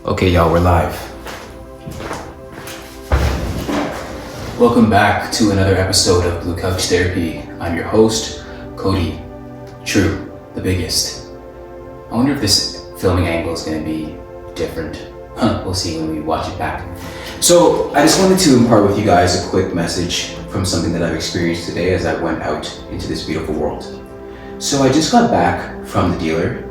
Okay, y'all, we're live. Welcome back to another episode of Blue Couch Therapy. I'm your host, Cody. True, the biggest. I wonder if this filming angle is going to be different. We'll see when we watch it back. So, I just wanted to impart with you guys a quick message from something that I've experienced today as I went out into this beautiful world. So, I just got back from the dealer.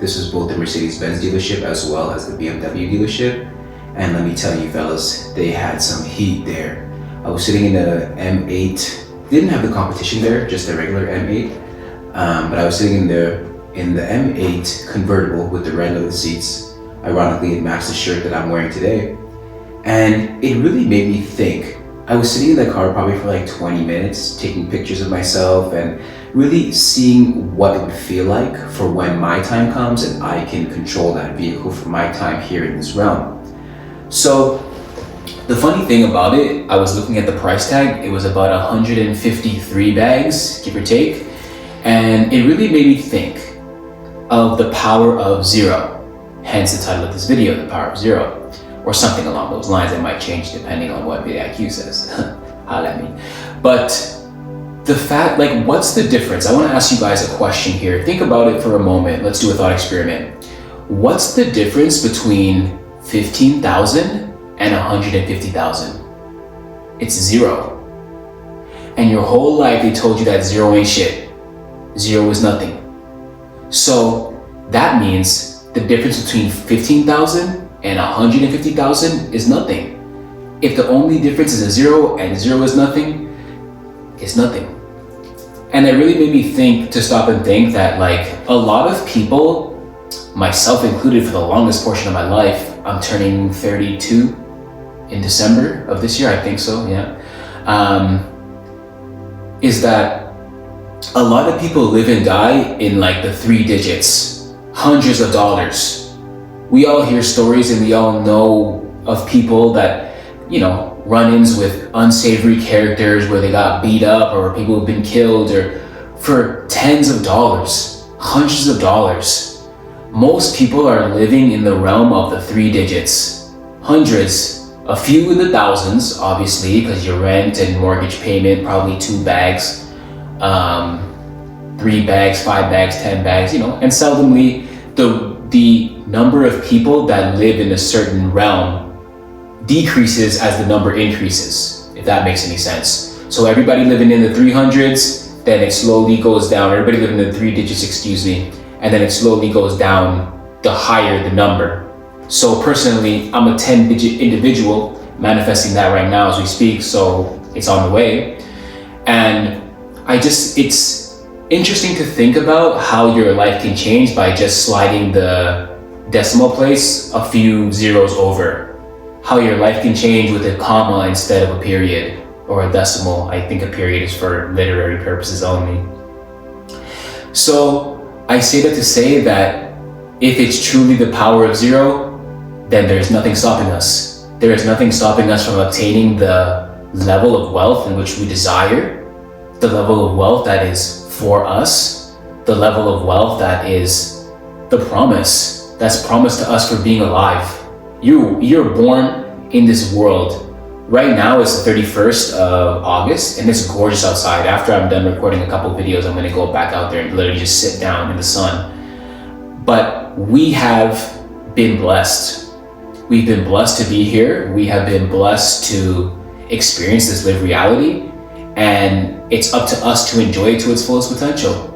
This was both the Mercedes-Benz dealership as well as the BMW dealership. And let me tell you fellas, they had some heat there. I was sitting in the M8, didn't have the competition there, just the regular M8. But I was sitting in the M8 convertible with the red leather seats. Ironically, it matched the shirt that I'm wearing today. And it really made me think. I was sitting in the car probably for like 20 minutes, taking pictures of myself and really seeing what it would feel like for when my time comes and I can control that vehicle for my time here in this realm. So the funny thing about it, I was looking at the price tag. It was about 153 bags, give or take. And it really made me think of the power of zero. Hence the title of this video, The Power of Zero. Or something along those lines. It might change depending on what vidIQ says. Holla at me. But the fact, like, what's the difference? I want to ask you guys a question here. Think about it for a moment. Let's do a thought experiment. What's the difference between 15,000 and 150,000? It's zero. And your whole life they told you that zero ain't shit. Zero is nothing. So that means the difference between 15,000 and 150,000 is nothing. If the only difference is a zero and zero is nothing, it's nothing. And it really made me think, to stop and think that, like, a lot of people, myself included for the longest portion of my life, I'm turning 32 in December of this year, I think so, yeah. Is that a lot of people live and die in like the 3 digits, hundreds of dollars. We all hear stories and we all know of people that, you know, run-ins with unsavory characters where they got beat up or people have been killed or for tens of dollars, hundreds of dollars. Most people are living in the realm of the 3 digits, hundreds, a few in the thousands, obviously, because your rent and mortgage payment, probably 2 bags, 3 bags, 5 bags, 10 bags, you know, and seldomly the number of people that live in a certain realm decreases as the number increases, if that makes any sense. So everybody living in the 300s, then it slowly goes down. Everybody living in the 3 digits, and then it slowly goes down the higher the number. So personally, I'm a 10-digit individual, manifesting that right now as we speak, so it's on the way. And it's interesting to think about how your life can change by just sliding the decimal place a few zeros over. How your life can change with a comma instead of a period or a decimal. I think a period is for literary purposes only. So I say that to say that if it's truly the power of zero, then there's nothing stopping us. There is nothing stopping us from obtaining the level of wealth in which we desire, the level of wealth that is for us, the level of wealth that is the promise that's promised to us for being alive. You're born in this world. Right now it's the 31st of August and it's gorgeous outside. After I'm done recording a couple videos, I'm gonna go back out there and literally just sit down in the sun. But we have been blessed. We've been blessed to be here. We have been blessed to experience this lived reality, and it's up to us to enjoy it to its fullest potential.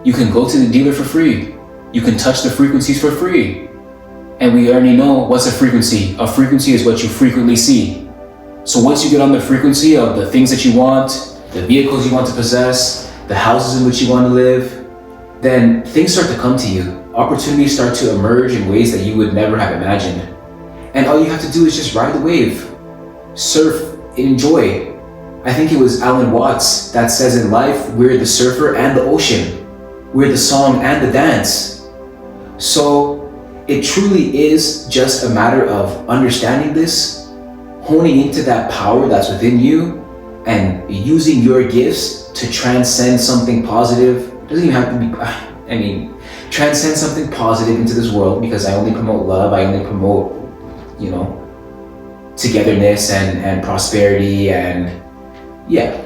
You can go to the dealer for free. You can touch the frequencies for free. And we already know what's a frequency. A frequency is what you frequently see. So once you get on the frequency of the things that you want, the vehicles you want to possess, the houses in which you want to live, then things start to come to you. Opportunities start to emerge in ways that you would never have imagined. And all you have to do is just ride the wave, surf, enjoy. I think it was Alan Watts that says in life, we're the surfer and the ocean. We're the song and the dance. So it truly is just a matter of understanding this, honing into that power that's within you, and using your gifts to transcend something positive. It doesn't even have to be, transcend something positive into this world, because I only promote love, I only promote, togetherness and prosperity, and yeah.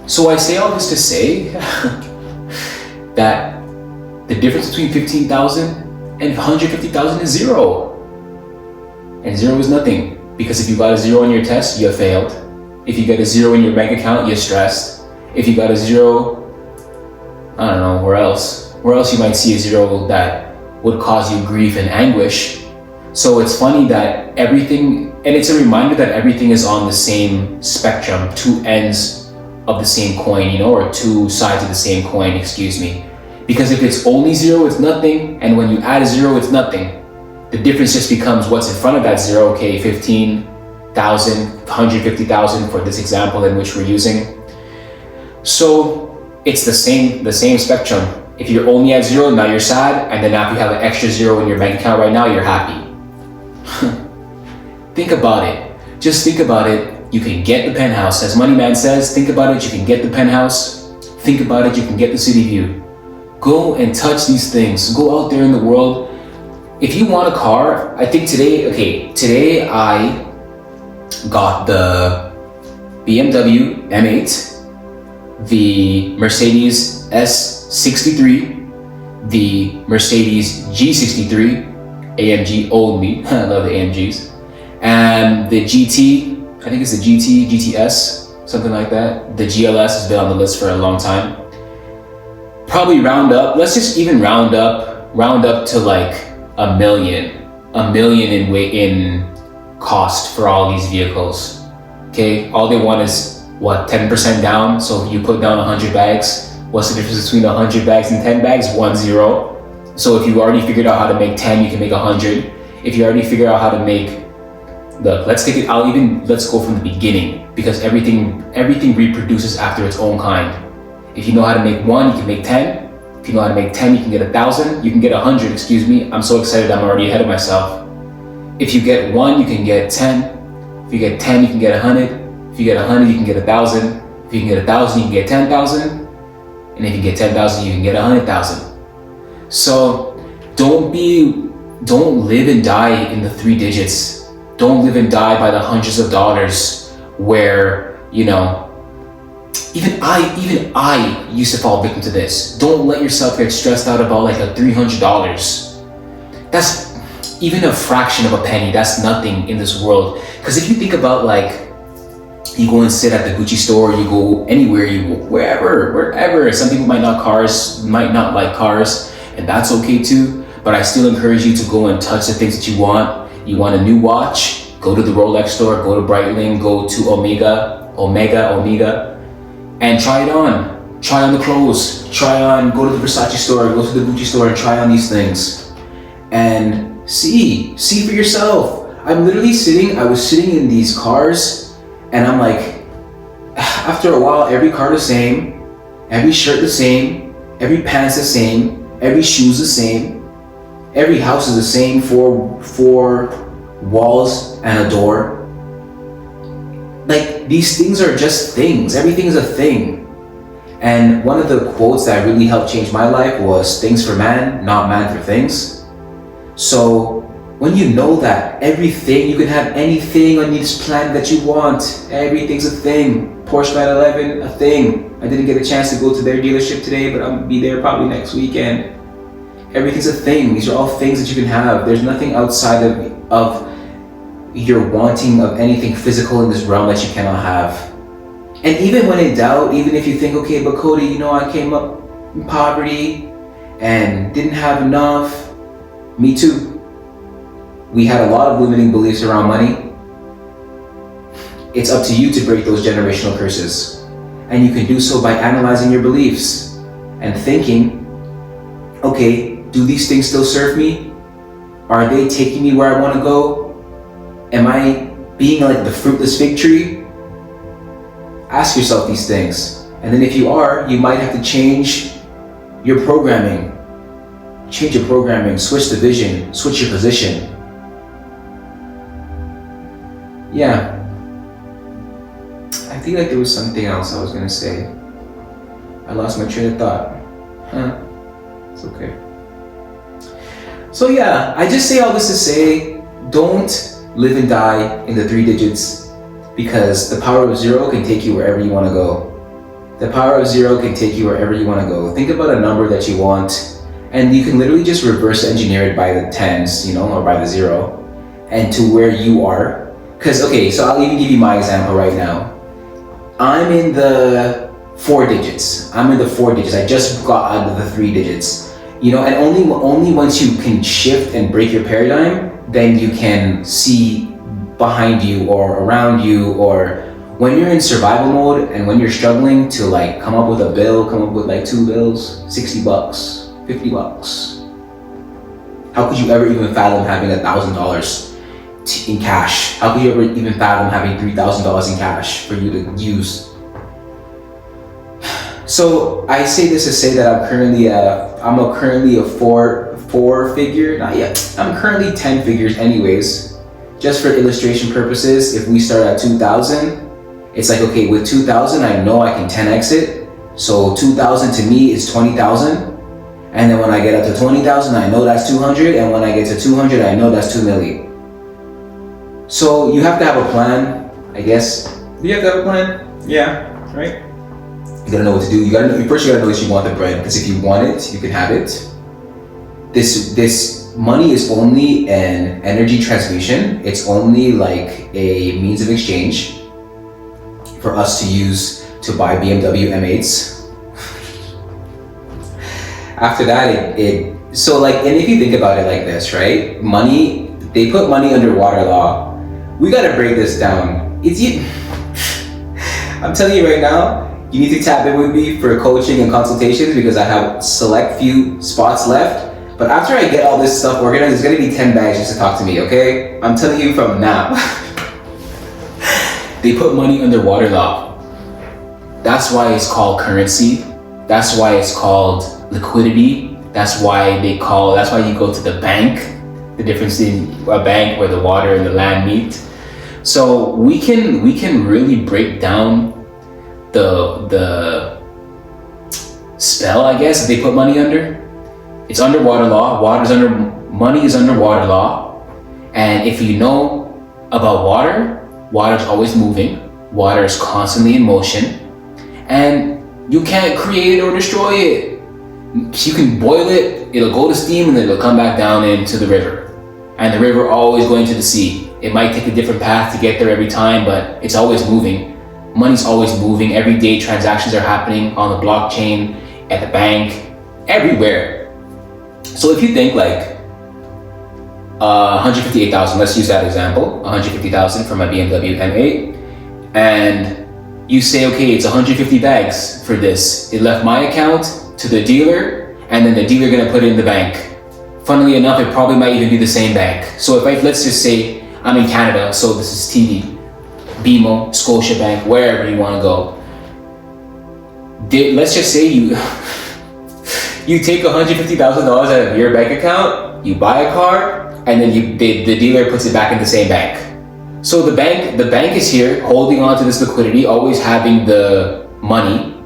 So I say all this to say that the difference between 15,000 and 150,000 is zero. And zero is nothing, because if you got a zero on your test, you failed. If you get a zero in your bank account, you're stressed. If you got a zero, I don't know, where else you might see a zero that would cause you grief and anguish. So it's funny that everything, and it's a reminder that everything is on the same spectrum, two ends of the same coin, or two sides of the same coin, excuse me. Because if it's only zero, it's nothing, and when you add a zero, it's nothing. The difference just becomes what's in front of that zero. Okay, 15,000, 150,000 for this example in which we're using. So it's the same spectrum. If you're only at zero, now you're sad, and then after you have an extra zero in your bank account right now, you're happy. Think about it. Just think about it. You can get the penthouse. As Money Man says, think about it, you can get the penthouse. Think about it, you can get the city view. Go and touch these things. Go out there in the world. If you want a car, I think today I got the BMW M8, the Mercedes S63, the Mercedes G63, AMG only, I love the AMGs, and the GT, I think it's the GTS, something like that. The GLS has been on the list for a long time. Probably round up, let's just even round up to like a million in cost for all these vehicles. Okay, all they want is what, 10% down? So if you put down 100 bags, what's the difference between 100 bags and 10 bags? 10. So if you already figured out how to make 10, you can make 100. If you already figured out how to make, look, let's go from the beginning, because everything reproduces after its own kind. If you know how to make 1, you can make 10. If you know how to make 10, you can get 1,000. You can get 100, excuse me. I'm so excited, I'm already ahead of myself. If you get 1, you can get 10. If you get 10, you can get 100. If you get 100, you can get 1,000. If you can get 1,000, you can get 10,000. And if you get 10,000, you can get 100,000. So don't live and die in the 3 digits. Don't live and die by the hundreds of dollars where, even I used to fall victim to this. Don't let yourself get stressed out about like a $300. That's even a fraction of a penny. That's nothing in this world. Because if you think about, like, you go and sit at the Gucci store, you go anywhere, wherever. Some people might not like cars, and that's okay too. But I still encourage you to go and touch the things that you want. You want a new watch? Go to the Rolex store, go to Breitling, go to Omega, and try it on. Try on the clothes. Go to the Versace store, go to the Gucci store, and try on these things. And see for yourself. I was sitting in these cars, and I'm like, after a while, every car the same, every shirt the same, every pants the same, every shoe's the same, every house is the same, four walls and a door. Like, these things are just things. Everything is a thing. And one of the quotes that really helped change my life was, things for man, not man for things. So when you know that everything, you can have anything on this planet that you want. Everything's a thing. Porsche 911, a thing. I didn't get a chance to go to their dealership today, but I'll be there probably next weekend. Everything's a thing. These are all things that you can have. There's nothing outside of your wanting of anything physical in this realm that you cannot have. And even when in doubt, even if you think, okay, but Cody, I came up in poverty and didn't have enough. Me too. We had a lot of limiting beliefs around money. It's up to you to break those generational curses. And you can do so by analyzing your beliefs and thinking, okay, do these things still serve me? Are they taking me where I want to go? Am I being like the fruitless fig tree? Ask yourself these things. And then if you are, you might have to change your programming. Change your programming, switch the vision, switch your position. Yeah. I think like there was something else I was gonna say. I lost my train of thought. It's okay. So yeah, I just say all this to say, don't live and die in the 3 digits, because the power of 0 can take you wherever you want to go. The power of 0 can take you wherever you want to go. Think about a number that you want, and you can literally just reverse engineer it by the 10s, or by the 0, and to where you are. Because, okay, so I'll even give you my example right now. I'm in the 4 digits. I just got out of the 3 digits. And only once you can shift and break your paradigm, then you can see behind you or around you, or when you're in survival mode and when you're struggling to like come up with 2 bills, $60, $50. How could you ever even fathom having $1,000 in cash? How could you ever even fathom having $3,000 in cash for you to use? So I say this to say that I'm currently a four figure, not yet. I'm currently 10 figures anyways. Just for illustration purposes, if we start at 2,000, it's like, okay, with 2,000, I know I can 10x it. So 2,000 to me is 20,000. And then when I get up to 20,000, I know that's 200. And when I get to 200, I know that's 2 million. So you have to have a plan, I guess. Do you have to have a plan? Yeah, right? You gotta know what to do. First you gotta know that you want the bread, because if you want it, you can have it. This money is only an energy transmission. It's only like a means of exchange for us to use to buy BMW M8s. After that, and if you think about it like this, right? Money, they put money under water law. We gotta break this down. I'm telling you right now, you need to tap in with me for coaching and consultations, because I have select few spots left. But after I get all this stuff organized, there's gonna be 10 bags just to talk to me, okay? I'm telling you from now. They put money under water law. That's why it's called currency. That's why it's called liquidity. That's why you go to the bank. The difference in a bank where the water and the land meet. So we can really break down the spell, I guess, that they put money under. It's under water law. Money is under water law. And if you know about water is always moving. Water is constantly in motion. And you can't create it or destroy it. You can boil it, it'll go to steam, and then it'll come back down into the river. And the river always going to the sea. It might take a different path to get there every time, but it's always moving. Money's always moving. Every day transactions are happening on the blockchain, at the bank, everywhere. So if you think like 158,000, let's use that example, 150,000 for my BMW M8, and you say, okay, it's 150 bags for this. It left my account to the dealer, and then the dealer gonna put it in the bank. Funnily enough, it probably might even be the same bank. So let's just say I'm in Canada, so this is TD, BMO, Scotiabank, wherever you want to go. Let's just say you take $150,000 out of your bank account, you buy a car, and then the dealer puts it back in the same bank. So the bank is here holding on to this liquidity, always having the money.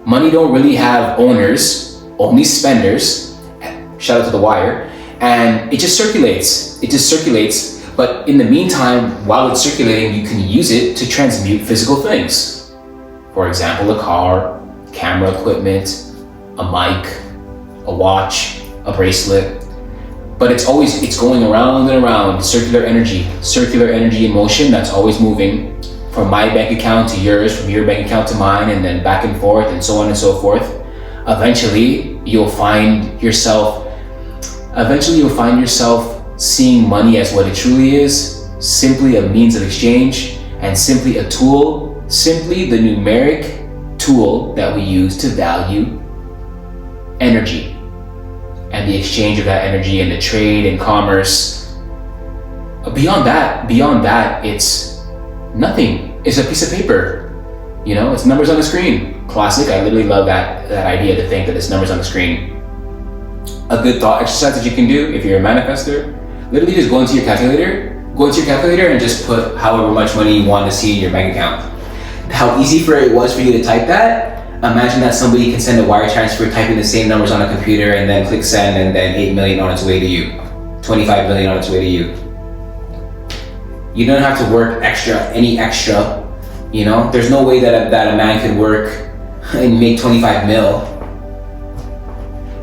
Money don't really have owners, only spenders. Shout out to The Wire. And it just circulates. But in the meantime, while it's circulating, you can use it to transmute physical things. For example, a car, camera equipment, a mic, a watch, a bracelet. But it's going around and around, circular energy in motion that's always moving from my bank account to yours, from your bank account to mine, and then back and forth, and so on and so forth. Eventually, you'll find yourself seeing money as what it truly is, simply a means of exchange, and simply a tool, simply the numeric tool that we use to value energy and the exchange of that energy and the trade and commerce. Beyond that, it's nothing. It's a piece of paper. It's numbers on the screen. Classic. I literally love that idea, to think that it's numbers on the screen. A good thought exercise that you can do if you're a manifestor, literally just go into your calculator and just put however much money you want to see in your bank account. How easy it was for you to type that, imagine that somebody can send a wire transfer typing the same numbers on a computer and then click send, and then 8 million on its way to you, 25 million on its way to you. You don't have to work any extra, you know? There's no way that a man could work and make 25 mil.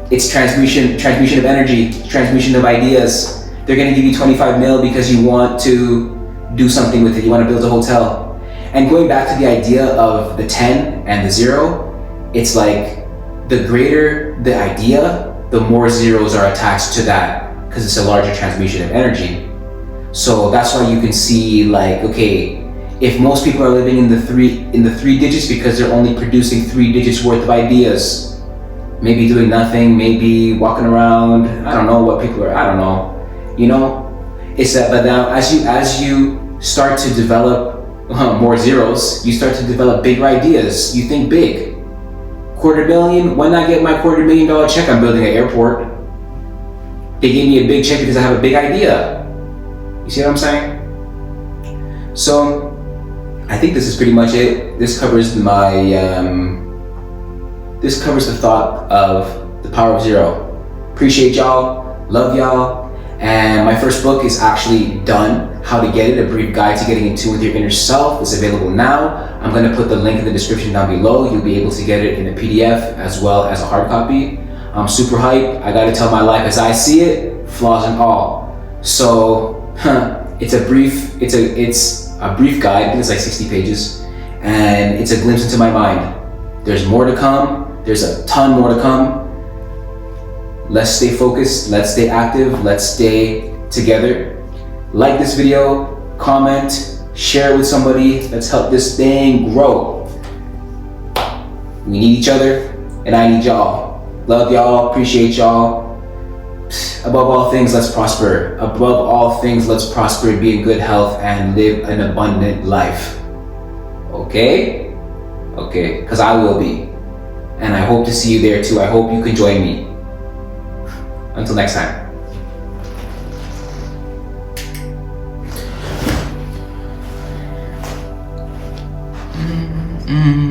It's transmission of energy, transmission of ideas. They're gonna give you 25 mil because you want to do something with it. You want to build a hotel. And going back to the idea of the 10 and the 0, it's like the greater the idea, the more zeros are attached to that, because it's a larger transmission of energy. So that's why you can see, like, okay, if most people are living in the three digits because they're only producing 3 digits worth of ideas, maybe doing nothing, maybe walking around, I don't know what people are, I don't know, you know? It's that, but now as you start to develop more zeros, you start to develop bigger ideas. You think big. $250,000, when I get my $250,000 check, I'm building an airport. They gave me a big check because I have a big idea. You see what I'm saying? So, I think this is pretty much it. This covers this covers the thought of the power of zero. Appreciate y'all, love y'all, and my first book is actually done. How to Get It, A Brief Guide to Getting in Tune with Your Inner Self is available now. I'm going to put the link in the description down below. You'll be able to get it in a PDF as well as a hard copy. I'm super hyped. I got to tell my life as I see it, flaws and all. So, it's a brief guide. I think it's like 60 pages, and it's a glimpse into my mind. There's more to come. There's a ton more to come. Let's stay focused. Let's stay active. Let's stay together. Like this video, comment, share it with somebody. Let's help this thing grow. We need each other, and I need y'all. Love y'all, appreciate y'all. Above all things, let's prosper. Above all things, let's prosper, be in good health, and live an abundant life. Okay? Okay, because I will be. And I hope to see you there too. I hope you can join me. Until next time. Mm-hmm.